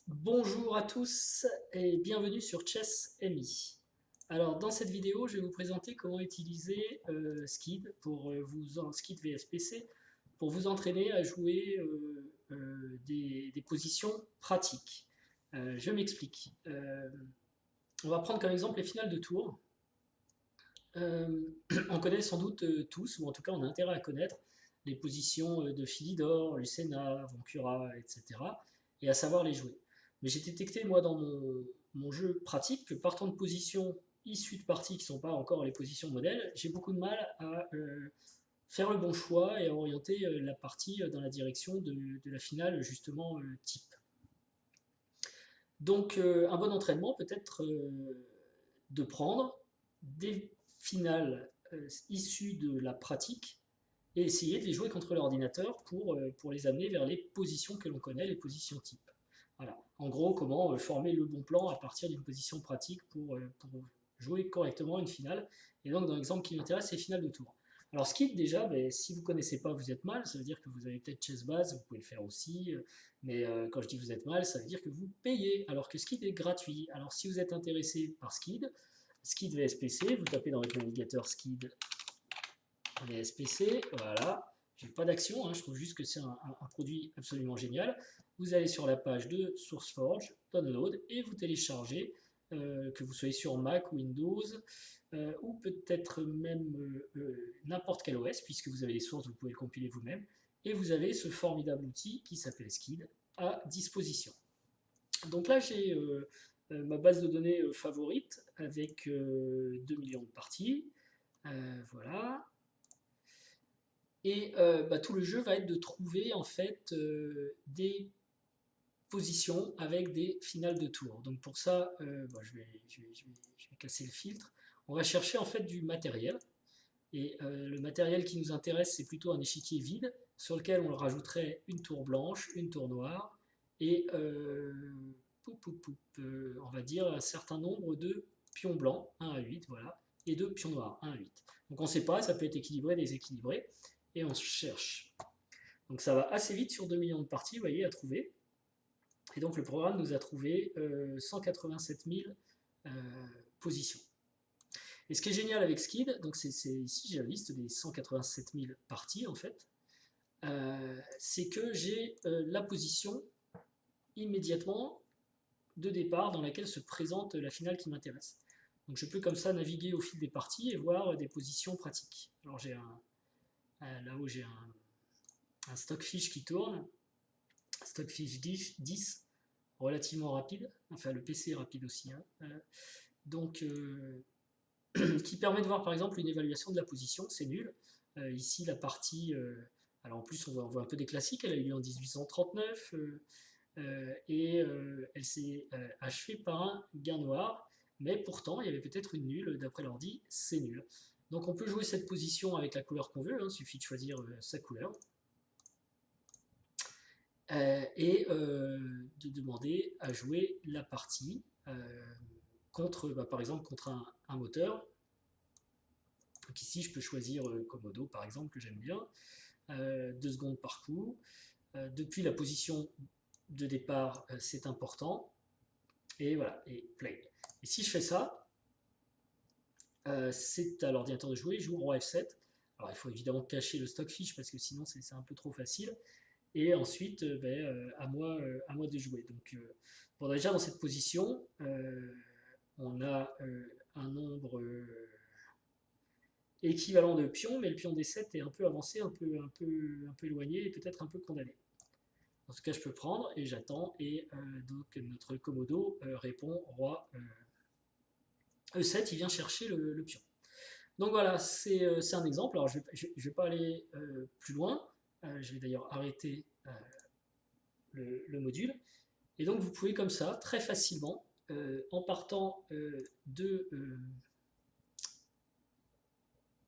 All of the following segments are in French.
Bonjour à tous et bienvenue sur Chess MI. Alors dans cette vidéo, je vais vous présenter comment utiliser Skid Skid VSPC pour vous entraîner à jouer des positions pratiques. Je m'explique. On va prendre comme exemple les finales de tour. On connaît sans doute tous, ou en tout cas on a intérêt à connaître, les positions de Philidor, Lucena, Voncura, etc. et à savoir les jouer. Mais j'ai détecté, moi, dans mon jeu pratique, que partant de positions issues de parties qui ne sont pas encore les positions modèles, j'ai beaucoup de mal à faire le bon choix et à orienter la partie dans la direction de la finale, justement, type. Donc, un bon entraînement peut être de prendre des finales issues de la pratique et essayer de les jouer contre l'ordinateur pour les amener vers les positions que l'on connaît, les positions type. Voilà. En gros, comment former le bon plan à partir d'une position pratique pour jouer correctement une finale. Et donc, dans l'exemple qui m'intéresse, c'est finale de tour. Alors, Skid, déjà, ben, si vous ne connaissez pas, vous êtes mal. Ça veut dire que vous avez peut-être Chess Base, vous pouvez le faire aussi. Mais quand je dis vous êtes mal, ça veut dire que vous payez, alors que Skid est gratuit. Alors, si vous êtes intéressé par Skid, Skid VSPC, vous tapez dans votre navigateur Skid VSPC, voilà. J'ai pas d'action, hein, je trouve juste que c'est un produit absolument génial. Vous allez sur la page de SourceForge, Download, et vous téléchargez, que vous soyez sur Mac, Windows, ou peut-être même n'importe quel OS, puisque vous avez les sources, vous pouvez le compiler vous-même, et vous avez ce formidable outil qui s'appelle Skid à disposition. Donc là, j'ai ma base de données favorite avec 2 millions de parties. Voilà. Et tout le jeu va être de trouver en fait des positions avec des finales de tour. Donc pour ça, je vais casser le filtre. On va chercher en fait du matériel. Et le matériel qui nous intéresse, c'est plutôt un échiquier vide sur lequel on rajouterait une tour blanche, une tour noire et on va dire un certain nombre de pions blancs, 1 à 8, voilà, et de pions noirs, 1 à 8. Donc on ne sait pas, ça peut être équilibré, déséquilibré, et on cherche. Donc ça va assez vite sur 2 millions de parties, vous voyez, à trouver. Et donc le programme nous a trouvé 187 000 positions. Et ce qui est génial avec Skid, donc c'est ici j'ai la liste des 187 000 parties en fait, c'est que j'ai la position immédiatement de départ dans laquelle se présente la finale qui m'intéresse. Donc je peux comme ça naviguer au fil des parties et voir des positions pratiques. Alors j'ai là-haut j'ai un stockfish qui tourne, stockfish 10, relativement rapide, enfin le PC est rapide aussi, hein. Donc qui permet de voir par exemple une évaluation de la position, c'est nul. Ici la partie, alors en plus on voit un peu des classiques, elle a eu lieu en 1839 et elle s'est achevée par un gain noir, mais pourtant il y avait peut-être une nulle, d'après l'ordi, c'est nul. Donc on peut jouer cette position avec la couleur qu'on veut, hein, il suffit de choisir sa couleur. Et de demander à jouer la partie contre, par exemple, contre un moteur. Donc ici, je peux choisir Komodo, par exemple, que j'aime bien. 2 secondes par coup. Depuis la position de départ, c'est important. Et voilà, et play. Et si je fais ça, c'est à l'ordinateur de jouer. Je joue roi F7. Alors il faut évidemment cacher le stockfish parce que sinon c'est un peu trop facile. Et ensuite, à moi de jouer. Donc, bon, déjà dans cette position, on a un nombre équivalent de pions, mais le pion D7 est un peu avancé, un peu éloigné et peut-être un peu condamné. Dans ce cas, je peux prendre et j'attends. Et donc, notre Komodo répond roi E7, il vient chercher le pion. Donc voilà, c'est un exemple. Alors, je ne vais pas aller plus loin. Je vais d'ailleurs arrêter le module. Et donc vous pouvez comme ça, très facilement, en partant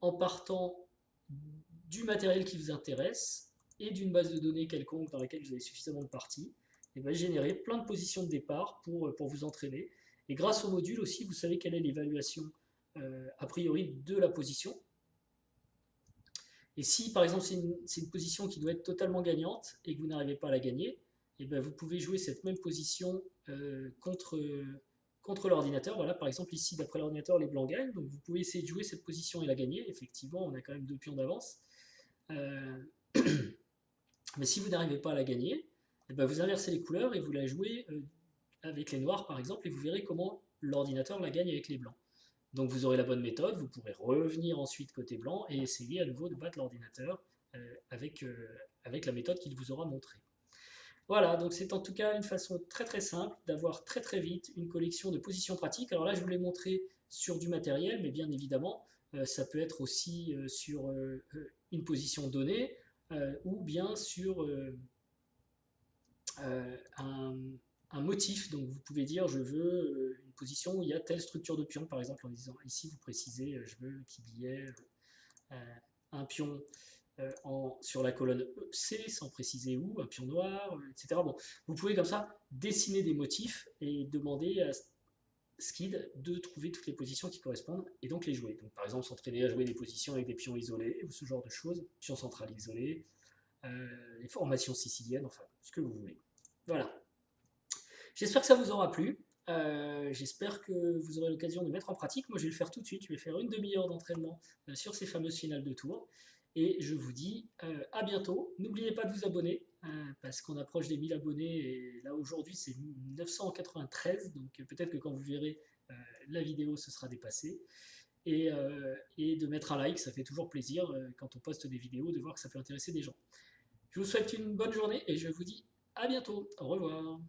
en partant du matériel qui vous intéresse et d'une base de données quelconque dans laquelle vous avez suffisamment de parties, et bien générer plein de positions de départ pour vous entraîner. Et grâce au module aussi, vous savez quelle est l'évaluation a priori de la position. Et si par exemple c'est une position qui doit être totalement gagnante et que vous n'arrivez pas à la gagner, et ben vous pouvez jouer cette même position contre l'ordinateur. Voilà, par exemple ici, d'après l'ordinateur, les blancs gagnent, donc vous pouvez essayer de jouer cette position et la gagner. Effectivement, on a quand même 2 pions d'avance. Mais si vous n'arrivez pas à la gagner, et ben vous inversez les couleurs et vous la jouez avec les noirs par exemple, et vous verrez comment l'ordinateur la gagne avec les blancs. Donc vous aurez la bonne méthode, vous pourrez revenir ensuite côté blanc et essayer à nouveau de battre l'ordinateur avec la méthode qu'il vous aura montrée. Voilà, donc c'est en tout cas une façon très très simple d'avoir très très vite une collection de positions pratiques. Alors là, je vous l'ai montré sur du matériel, mais bien évidemment, ça peut être aussi sur une position donnée ou bien sur un motif. Donc vous pouvez dire je veux une position où il y a telle structure de pion, par exemple en disant ici vous précisez je veux qu'il y ait un pion sur la colonne C sans préciser où, un pion noir, etc. Bon, vous pouvez comme ça dessiner des motifs et demander à Skid de trouver toutes les positions qui correspondent et donc les jouer. Donc par exemple s'entraîner à jouer des positions avec des pions isolés ou ce genre de choses, pions centrales isolés, les formations siciliennes, enfin ce que vous voulez. Voilà. J'espère que ça vous aura plu. J'espère que vous aurez l'occasion de mettre en pratique. Moi, je vais le faire tout de suite. Je vais faire une demi-heure d'entraînement sur ces fameuses finales de tour. Et je vous dis à bientôt. N'oubliez pas de vous abonner parce qu'on approche des 1000 abonnés. Et là, aujourd'hui, c'est 993. Donc peut-être que quand vous verrez la vidéo, ce sera dépassé. Et de mettre un like, ça fait toujours plaisir quand on poste des vidéos de voir que ça peut intéresser des gens. Je vous souhaite une bonne journée et je vous dis à bientôt. Au revoir.